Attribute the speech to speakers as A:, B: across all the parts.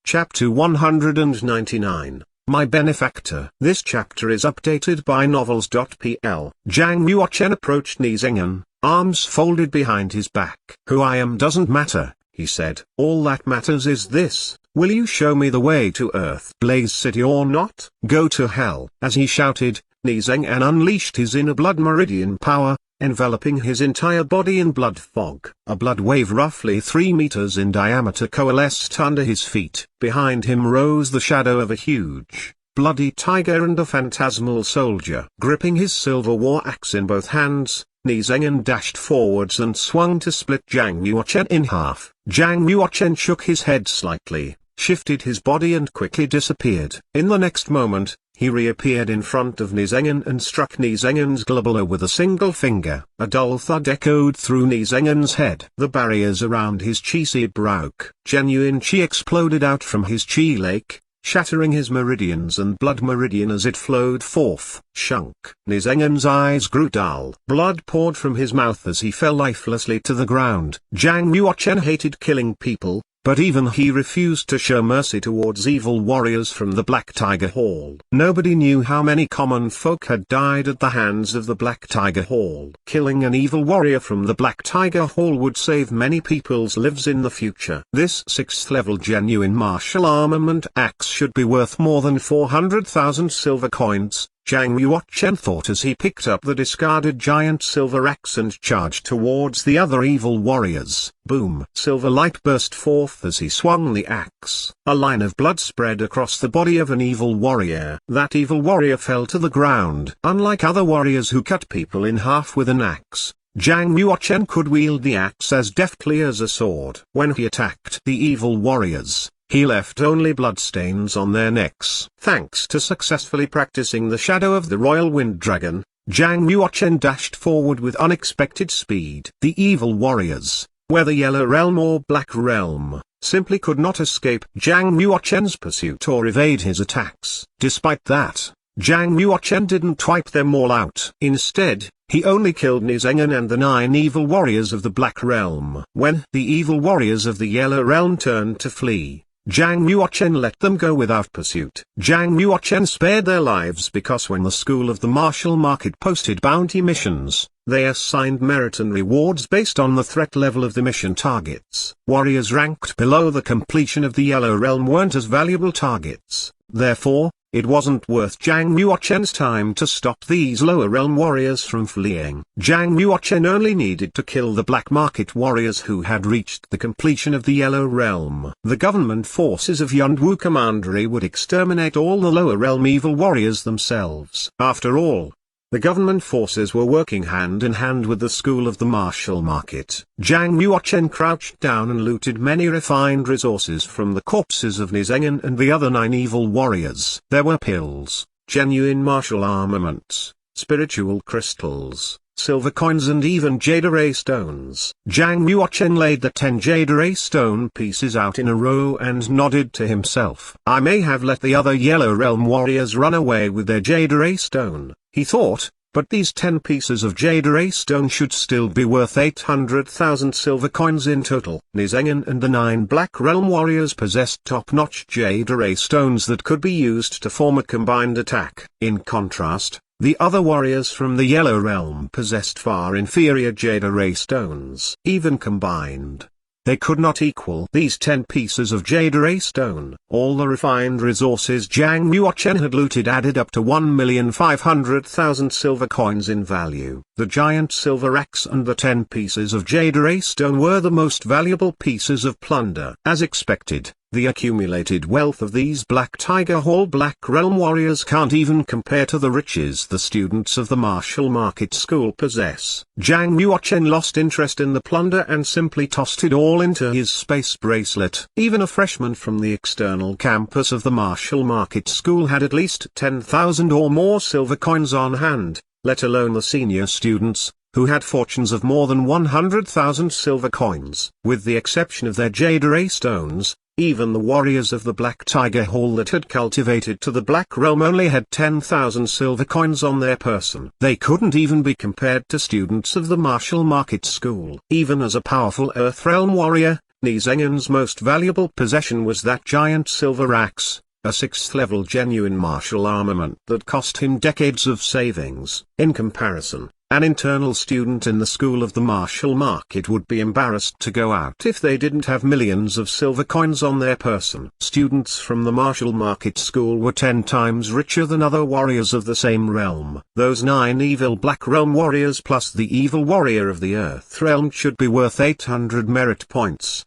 A: Chapter 199, My Benefactor. This chapter is updated by novels.pl. Zhang Yuochen approached Ni Zhengan, arms folded behind his back. Who I am doesn't matter, he said. All that matters is this: will you show me the way to Earth Blaze City or not? Go to hell. As he shouted, Ni Zhengan unleashed his inner blood meridian power, enveloping his entire body in blood fog. A blood wave roughly 3 meters in diameter coalesced under his feet. Behind him rose the shadow of a huge, bloody tiger and a phantasmal soldier. Gripping his silver war axe in both hands, Ni Zhengan dashed forwards and swung to split Zhang Yuochen in half. Zhang Yuochen shook his head slightly, shifted his body and quickly disappeared. In the next moment, he reappeared in front of Ni Zhengan and struck Ni Zhengan's glabella with a single finger. A dull thud echoed through Ni Zhengan's head. The barriers around his chi broke. Genuine chi exploded out from his chi lake, shattering his meridians and blood meridian as it flowed forth. Shunk. Ni Zhengan's eyes grew dull. Blood poured from his mouth as he fell lifelessly to the ground. Zhang Yuochen hated killing people, but even he refused to show mercy towards evil warriors from the Black Tiger Hall. Nobody knew how many common folk had died at the hands of the Black Tiger Hall. Killing an evil warrior from the Black Tiger Hall would save many people's lives in the future. This 6th level genuine martial armament axe should be worth more than 400,000 silver coins, Zhang Yuochen thought as he picked up the discarded giant silver axe and charged towards the other evil warriors. Boom! Silver light burst forth as he swung the axe. A line of blood spread across the body of an evil warrior. That evil warrior fell to the ground. Unlike other warriors who cut people in half with an axe, Zhang Yuochen could wield the axe as deftly as a sword. When he attacked the evil warriors, he left only bloodstains on their necks. Thanks to successfully practicing the shadow of the Royal Wind Dragon, Zhang Yuochen dashed forward with unexpected speed. The evil warriors, whether Yellow Realm or Black Realm, simply could not escape Zhang Yuochen's pursuit or evade his attacks. Despite that, Zhang Yuochen didn't wipe them all out. Instead, he only killed Ni Zhengan and the 9 evil warriors of the Black Realm. When the evil warriors of the Yellow Realm turned to flee, Zhang Yuochen let them go without pursuit. Zhang Yuochen spared their lives because when the School of the Martial Market posted bounty missions, they assigned merit and rewards based on the threat level of the mission targets. Warriors ranked below the completion of the Yellow Realm weren't as valuable targets. Therefore, it wasn't worth Zhang Yuochen's time to stop these lower realm warriors from fleeing. Zhang Yuochen only needed to kill the black market warriors who had reached the completion of the Yellow Realm. The government forces of Yunwu Commandery would exterminate all the lower realm evil warriors themselves. After all, the government forces were working hand in hand with the School of the Martial Market. Zhang Yuochen crouched down and looted many refined resources from the corpses of Ni Zhengan and the other 9 evil warriors. There were pills, genuine martial armaments, spiritual crystals, silver coins and even jade array stones. Zhang Yuochen laid the 10 jade array stone pieces out in a row and nodded to himself. I may have let the other Yellow Realm warriors run away with their jade array stone, he thought, but these 10 pieces of jade array stone should still be worth 800,000 silver coins in total. Ni Zhengan and the 9 Black Realm warriors possessed top-notch jade array stones that could be used to form a combined attack. In contrast, the other warriors from the Yellow Realm possessed far inferior jade array stones. Even combined, they could not equal these 10 pieces of jade array stone. All the refined resources Zhang Yuochen had looted added up to 1,500,000 silver coins in value. The giant silver axe and the 10 pieces of jade array stone were the most valuable pieces of plunder. As expected, the accumulated wealth of these Black Tiger Hall Black Realm warriors can't even compare to the riches the students of the Martial Market School possess. Zhang Yuochen lost interest in the plunder and simply tossed it all into his space bracelet. Even a freshman from the external campus of the Martial Market School had at least 10,000 or more silver coins on hand, let alone the senior students, who had fortunes of more than 100,000 silver coins. With the exception of their jade array stones, even the warriors of the Black Tiger Hall that had cultivated to the Black Realm only had 10,000 silver coins on their person. They couldn't even be compared to students of the Martial Market School. Even as a powerful Earth Realm warrior, Ni Zeng'an's most valuable possession was that giant silver axe, a 6th-level genuine martial armament that cost him decades of savings. In comparison, an internal student in the school of the martial market would be embarrassed to go out if they didn't have millions of silver coins on their person. Students from the martial market school were 10 times richer than other warriors of the same realm. Those 9 evil Black Realm warriors plus the evil warrior of the Earth Realm should be worth 800 merit points.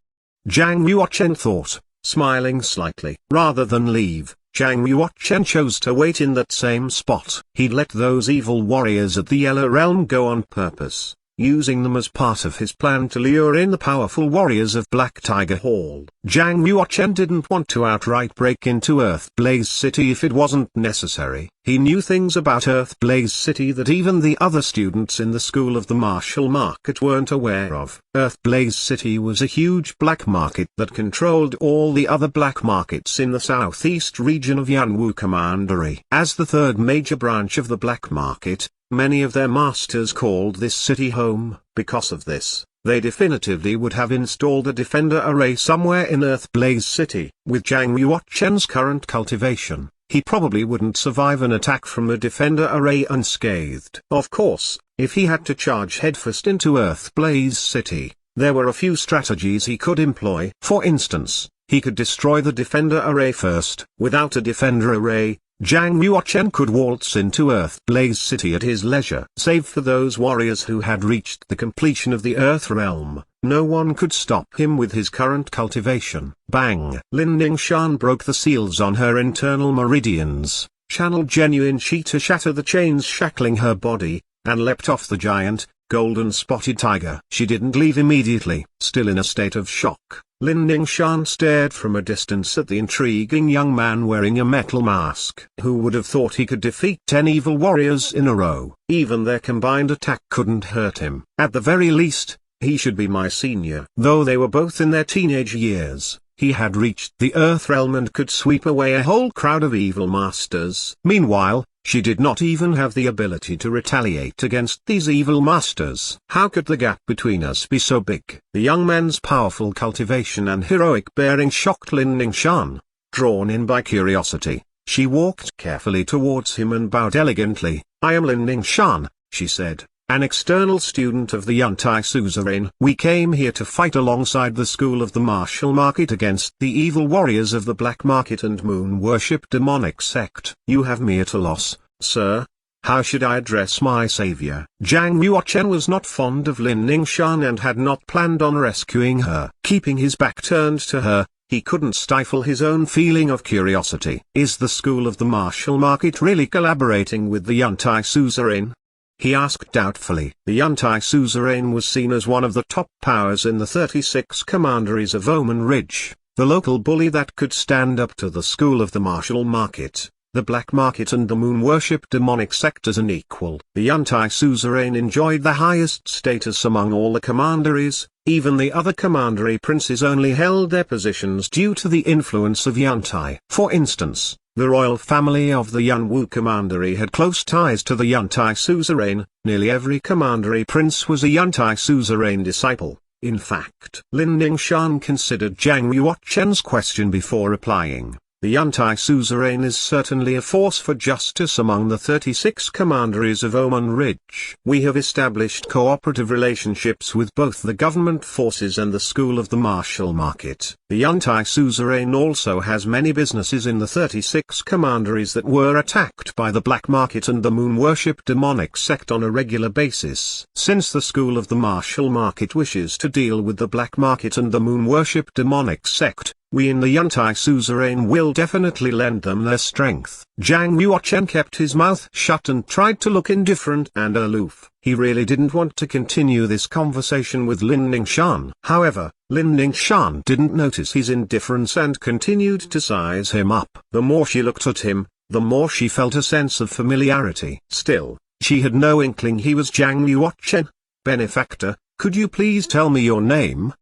A: Zhang Yuochen thought, smiling slightly. Rather than leave, Zhang Yuochen chose to wait in that same spot. He'd let those evil warriors at the Yellow Realm go on purpose, using them as part of his plan to lure in the powerful warriors of Black Tiger Hall. Zhang Yuochen didn't want to outright break into Earthblaze City if it wasn't necessary. He knew things about Earthblaze City that even the other students in the school of the martial market weren't aware of. Earthblaze City was a huge black market that controlled all the other black markets in the southeast region of Yanwu Commandery. As the third major branch of the black market, many of their masters called this city home. Because of this, they definitively would have installed a defender array somewhere in Earthblaze City. With Zhang Yuochen's current cultivation, he probably wouldn't survive an attack from a defender array unscathed. Of course, if he had to charge headfirst into Earthblaze City, there were a few strategies he could employ. For instance, he could destroy the defender array first. Without a defender array, Zhang Yuochen could waltz into Earthblaze City at his leisure. Save for those warriors who had reached the completion of the Earth Realm, no one could stop him with his current cultivation. Bang! Lin Ningshan broke the seals on her internal meridians, channeled genuine chi to shatter the chains shackling her body, and leapt off the giant, golden-spotted tiger. She didn't leave immediately. Still in a state of shock, Lin Ningshan stared from a distance at the intriguing young man wearing a metal mask. Who would have thought he could defeat 10 evil warriors in a row? Even their combined attack couldn't hurt him. At the very least, he should be my senior. Though they were both in their teenage years, he had reached the Earth Realm and could sweep away a whole crowd of evil masters. Meanwhile, she did not even have the ability to retaliate against these evil masters. How could the gap between us be so big? The young man's powerful cultivation and heroic bearing shocked Lin Ningshan. Drawn in by curiosity, she walked carefully towards him and bowed elegantly. "I am Lin Ningshan," she said, "an external student of the Yantai Suzerain. We came here to fight alongside the school of the martial market against the evil warriors of the black market and moon worship demonic sect." "You have me at a loss, sir. How should I address my savior?" Zhang Yuochen was not fond of Lin Ningshan and had not planned on rescuing her. Keeping his back turned to her, he couldn't stifle his own feeling of curiosity. Is the school of the martial market really collaborating with the Yantai Suzerain? He asked doubtfully. The Yantai Suzerain was seen as one of the top powers in the 36 commanderies of Omen Ridge, the local bully that could stand up to the school of the martial market, the black market and the moon worship demonic sect as an equal. The Yantai Suzerain enjoyed the highest status among all the commanderies. Even the other commandery princes only held their positions due to the influence of Yantai. For instance, the royal family of the Yanwu Commandery had close ties to the Yantai Suzerain. Nearly every commandery prince was a Yantai Suzerain disciple. In fact, Lin Ningshan considered Zhang Yuochen's question before replying. The Yantai Suzerain is certainly a force for justice among the 36 commanderies of Omen Ridge. We have established cooperative relationships with both the government forces and the school of the martial market. The Yantai Suzerain also has many businesses in the 36 commanderies that were attacked by the black market and the moon worship demonic sect on a regular basis. Since the school of the martial market wishes to deal with the black market and the moon worship demonic sect, we in the Yantai Suzerain will definitely lend them their strength. Zhang Yuochen kept his mouth shut and tried to look indifferent and aloof. He really didn't want to continue this conversation with Lin Ningshan. However, Lin Ningshan didn't notice his indifference and continued to size him up. The more she looked at him, the more she felt a sense of familiarity. Still, she had no inkling he was Zhang Yuochen. "Benefactor, could you please tell me your name?"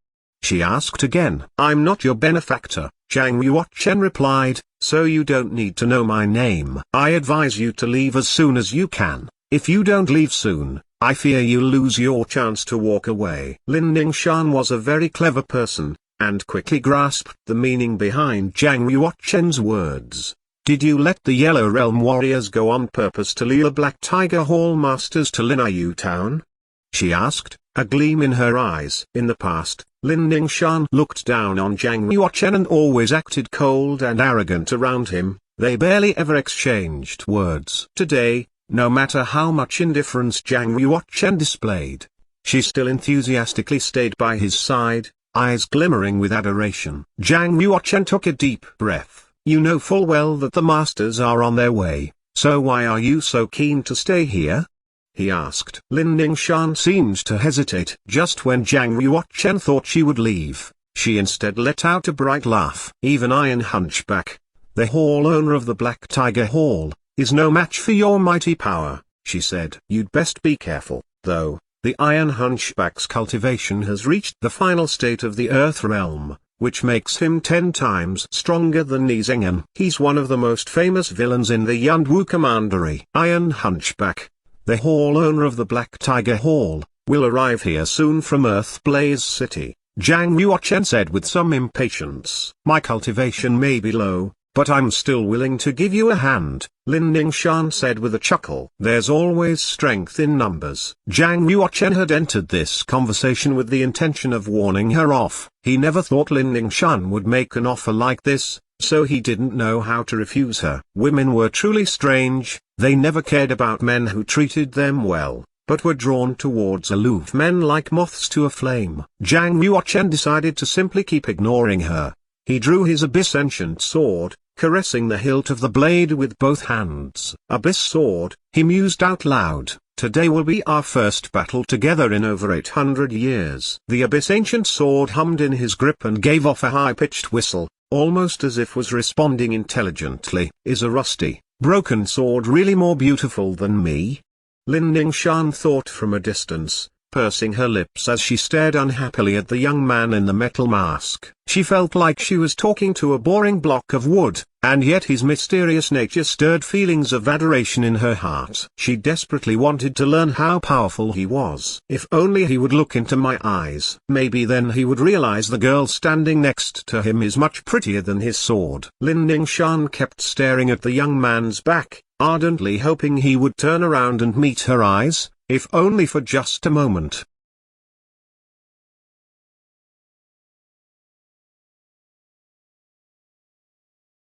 A: she asked again. "I'm not your benefactor," Zhang Yuochen replied, "so you don't need to know my name. I advise you to leave as soon as you can. If you don't leave soon, I fear you'll lose your chance to walk away." Lin Ningshan was a very clever person, and quickly grasped the meaning behind Zhang Yuochen's words. "Did you let the Yellow Realm warriors go on purpose to lure Black Tiger Hall masters to Linyu Town?" she asked, a gleam in her eyes. In the past, Lin Ningshan looked down on Zhang Yuochen and always acted cold and arrogant around him. They barely ever exchanged words. Today, no matter how much indifference Zhang Yuochen displayed, she still enthusiastically stayed by his side, eyes glimmering with adoration. Zhang Yuochen took a deep breath. "You know full well that the masters are on their way, so why are you so keen to stay here?" he asked. Lin Ningshan seemed to hesitate. Just when Zhang Yuochen thought she would leave, she instead let out a bright laugh. "Even Iron Hunchback, the hall owner of the Black Tiger Hall, is no match for your mighty power," she said. "You'd best be careful, though. The Iron Hunchback's cultivation has reached the final state of the Earth Realm, which makes him 10 times stronger than Nizhengan. He's one of the most famous villains in the Yunwu Commandery. Iron Hunchback, the hall owner of the Black Tiger Hall, will arrive here soon from Earthblaze City," Zhang Yuochen said with some impatience. "My cultivation may be low, but I'm still willing to give you a hand," Lin Ningshan said with a chuckle. "There's always strength in numbers." Zhang Yuochen had entered this conversation with the intention of warning her off. He never thought Lin Ningshan would make an offer like this, so he didn't know how to refuse her. Women were truly strange. They never cared about men who treated them well, but were drawn towards aloof men like moths to a flame. Zhang Yuochen decided to simply keep ignoring her. He drew his Abyss Ancient Sword, caressing the hilt of the blade with both hands. "Abyss Sword," he mused out loud, "today will be our first battle together in over 800 years. The Abyss Ancient Sword hummed in his grip and gave off a high-pitched whistle, almost as if was responding intelligently. "Is a rusty, broken sword really more beautiful than me?" Lin Ningshan thought from a distance, pursing her lips as she stared unhappily at the young man in the metal mask. She felt like she was talking to a boring block of wood, and yet his mysterious nature stirred feelings of adoration in her heart. She desperately wanted to learn how powerful he was. If only he would look into my eyes. Maybe then he would realize the girl standing next to him is much prettier than his sword. Lin Ningshan kept staring at the young man's back, ardently hoping he would turn around and meet her eyes, if only for just a moment.